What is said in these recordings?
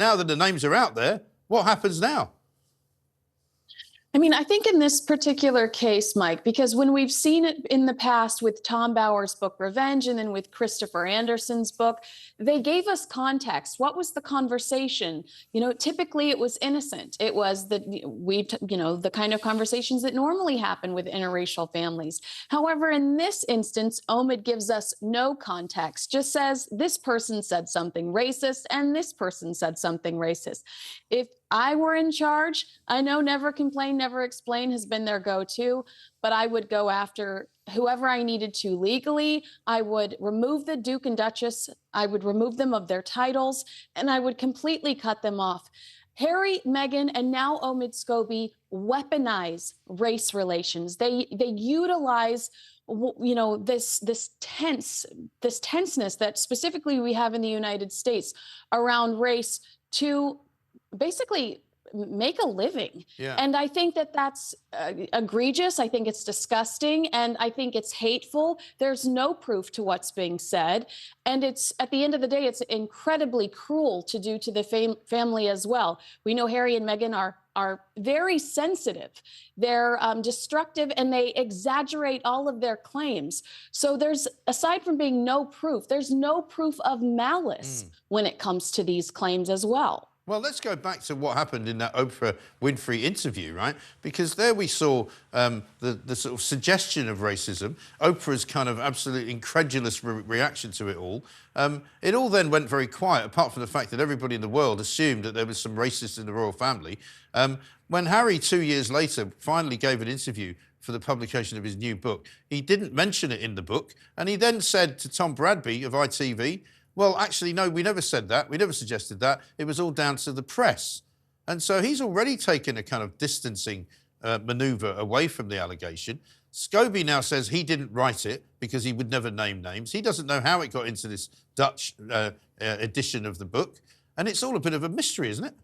Now that the names are out there, what happens now? I mean, I think in this particular case, Mike, because when we've seen it in the past with Tom Bauer's book Revenge and then with Christopher Anderson's book, they gave us context. What was the conversation? You know, typically it was innocent. It was the kind of conversations that normally happen with interracial families. However, in this instance, Omid gives us no context, just says this person said something racist and this person said something racist. If I were in charge, I know never complain, never explain has been their go-to, but I would go after whoever I needed to legally. I would remove the Duke and Duchess. I would remove them of their titles, and I would completely cut them off. Harry, Meghan, and now Omid Scobie weaponize race relations. They utilize, you know, this tenseness that specifically we have in the United States around race to basically make a living. Yeah. And I think that that's egregious. I think it's disgusting. And I think it's hateful. There's no proof to what's being said. And it's, at the end of the day, it's incredibly cruel to do to the family as well. We know Harry and Meghan are very sensitive. They're destructive, and they exaggerate all of their claims. So there's, aside from being no proof, there's no proof of malice when it comes to these claims as well. Well, let's go back to what happened in that Oprah Winfrey interview, right? Because there we saw the sort of suggestion of racism, Oprah's kind of absolutely incredulous reaction to it all. It all then went very quiet, apart from the fact that everybody in the world assumed that there was some racists in the royal family. When Harry, 2 years later, finally gave an interview for the publication of his new book, he didn't mention it in the book, and he then said to Tom Bradby of ITV, well, actually, no, we never said that. We never suggested that. It was all down to the press. And so he's already taken a kind of distancing manoeuvre away from the allegation. Scobie now says he didn't write it because he would never name names. He doesn't know how it got into this Dutch edition of the book. And it's all a bit of a mystery, isn't it?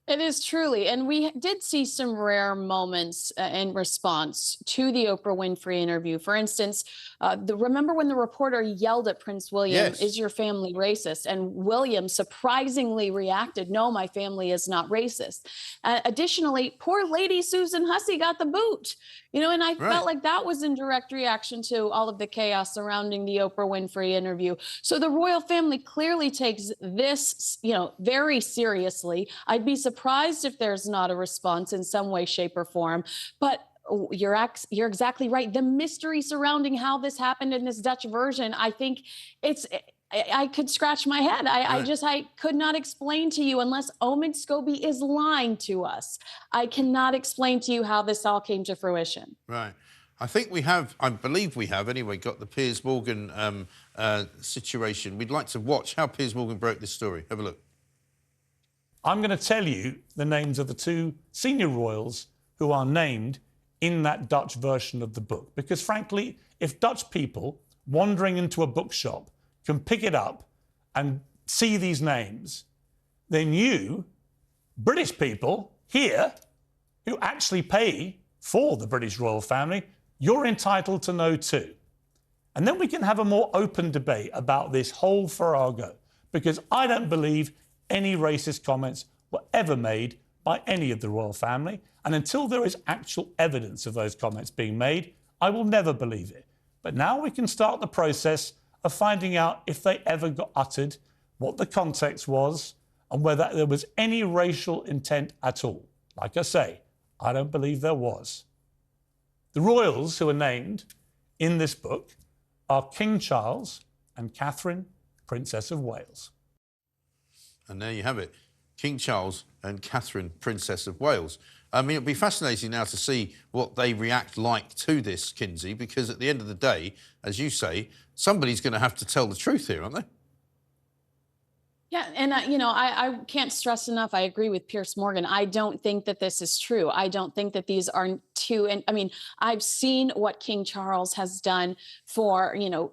It is truly. And we did see some rare moments in response to the Oprah Winfrey interview. For instance, remember when the reporter yelled at Prince William, Yes. "Is your family racist?" And William surprisingly reacted, "No, my family is not racist." Additionally, poor lady Susan Hussey got the boot. You know, and I felt like that was in direct reaction to all of the chaos surrounding the Oprah Winfrey interview. So the royal family clearly takes this, you know, very seriously. I'd be surprised if there's not a response in some way, shape, or form. But you're exactly right. The mystery surrounding how this happened in this Dutch version, I think I could scratch my head. I could not explain to you, unless Omid Scobie is lying to us. I cannot explain to you how this all came to fruition. Right. I think we have, I believe we have anyway, got the Piers Morgan situation. We'd like to watch how Piers Morgan broke this story. Have a look. I'm going to tell you the names of the two senior royals who are named in that Dutch version of the book. Because frankly, if Dutch people wandering into a bookshop can pick it up and see these names, then you, British people here, who actually pay for the British royal family, you're entitled to know too. And then we can have a more open debate about this whole farrago, because I don't believe any racist comments were ever made by any of the royal family. And until there is actual evidence of those comments being made, I will never believe it. But now we can start the process of finding out if they ever got uttered, what the context was, and whether there was any racial intent at all. Like I say, I don't believe there was. The royals who are named in this book are King Charles and Catherine, Princess of Wales. And there you have it, King Charles and Catherine, Princess of Wales. I mean, it'll be fascinating now to see what they react like to this, Kinsey, because at the end of the day, as you say, somebody's going to have to tell the truth here, aren't they? Yeah, and I can't stress enough, I agree with Piers Morgan. I don't think that this is true. I don't think that these are two, and I mean, I've seen what King Charles has done for, you know,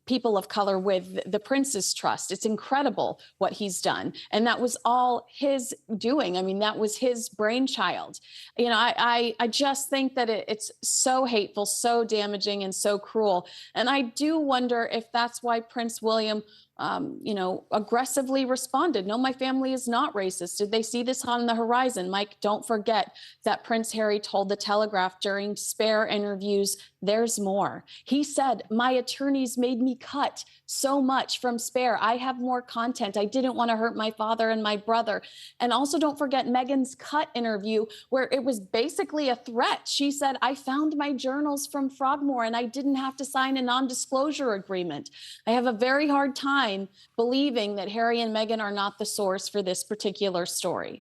people of color with the Prince's Trust. It's incredible what he's done. And that was all his doing. I mean, that was his brainchild. You know, I just think that it's so hateful, so damaging, and so cruel. And I do wonder if that's why Prince William aggressively responded, no, my family is not racist. Did they see this on the horizon? Mike, don't forget that Prince Harry told the Telegraph during Spare interviews, there's more. He said, my attorneys made me cut so much from Spare. I have more content. I didn't want to hurt my father and my brother. And also don't forget Meghan's Cut interview, where it was basically a threat. She said, I found my journals from Frogmore and I didn't have to sign a non-disclosure agreement. I have a very hard time believing that Harry and Meghan are not the source for this particular story.